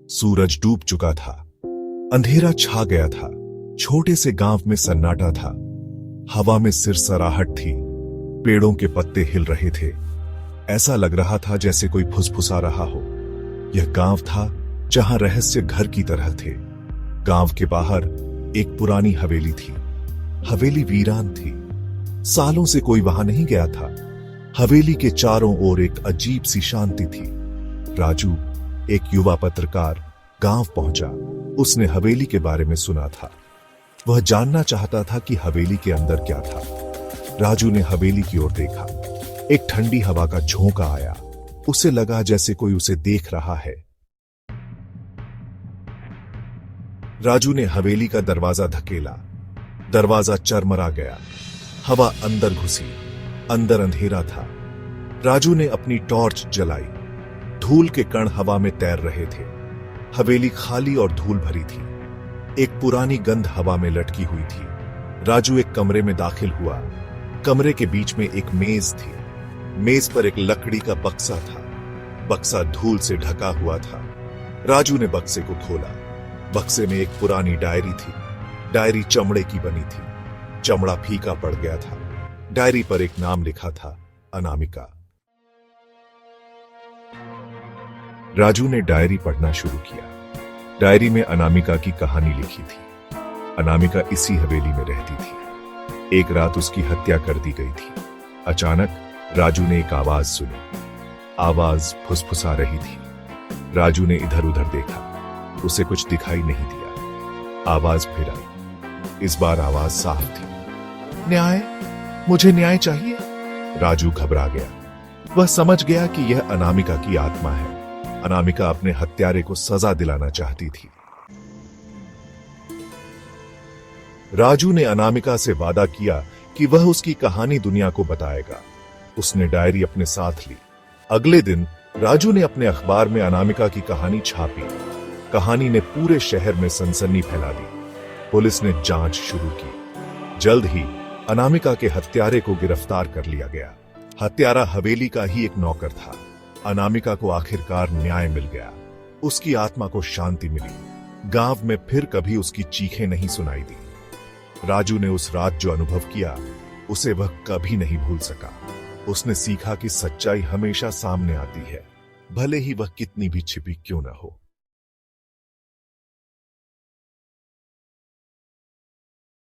सूरज डूब चुका था। अंधेरा छा गया था। छोटे से गांव में सन्नाटा था। हवा में सिरसराहट थी। पेड़ों के पत्ते हिल रहे थे। ऐसा लग रहा था जैसे कोई फुसफुसा रहा हो। यह गांव था जहां रहस्य घर की तरह थे। गांव के बाहर एक पुरानी हवेली थी। हवेली वीरान थी। सालों से कोई वहां नहीं गया था। हवेली के चारों ओर एक अजीब सी शांति थी। राजू, एक युवा पत्रकार, गांव पहुंचा। उसने हवेली के बारे में सुना था। वह जानना चाहता था कि हवेली के अंदर क्या था। राजू ने हवेली की ओर देखा। एक ठंडी हवा का झोंका आया। उसे लगा जैसे कोई उसे देख रहा है। राजू ने हवेली का दरवाजा धकेला। दरवाजा चरमरा गया। हवा अंदर घुसी। अंदर अंधेरा था। राजू ने अपनी टॉर्च जलाई। धूल के कण हवा में तैर रहे थे। हवेली खाली और धूल भरी थी। एक पुरानी गंध हवा में लटकी हुई थी। राजू एक कमरे में दाखिल हुआ। कमरे के बीच में एक मेज थी। मेज पर एक लकड़ी का बक्सा था। बक्सा धूल से ढका हुआ था। राजू ने बक्से को खोला। बक्से में एक पुरानी डायरी थी। डायरी चमड़े की बनी थी। चमड़ा फीका पड़ गया था। डायरी पर एक नाम लिखा था, अनामिका। राजू ने डायरी पढ़ना शुरू किया। डायरी में अनामिका की कहानी लिखी थी। अनामिका इसी हवेली में रहती थी। एक रात उसकी हत्या कर दी गई थी। अचानक राजू ने एक आवाज सुनी। आवाज फुसफुसा रही थी। राजू ने इधर उधर देखा। उसे कुछ दिखाई नहीं दिया। आवाज फिर आई। इस बार आवाज साफ थी। न्याय, मुझे न्याय चाहिए। राजू घबरा गया। वह समझ गया कि यह अनामिका की आत्मा है। अनामिका अपने हत्यारे को सजा दिलाना चाहती थी। राजू ने अनामिका से वादा किया कि वह उसकी कहानी दुनिया को बताएगा। उसने डायरी अपने साथ ली। अगले दिन राजू ने अपने अखबार में अनामिका की कहानी छापी। कहानी ने पूरे शहर में सनसनी फैला दी। पुलिस ने जांच शुरू की। जल्द ही अनामिका के हत्यारे को गिरफ्तार कर लिया गया। हत्यारा हवेली का ही एक नौकर था। अनामिका को आखिरकार न्याय मिल गया। उसकी आत्मा को शांति मिली। गांव में फिर कभी उसकी चीखें नहीं सुनाई दी। राजू ने उस रात जो अनुभव किया, उसे वह कभी नहीं भूल सका। उसने सीखा कि सच्चाई हमेशा सामने आती है, भले ही वह कितनी भी छिपी क्यों न हो।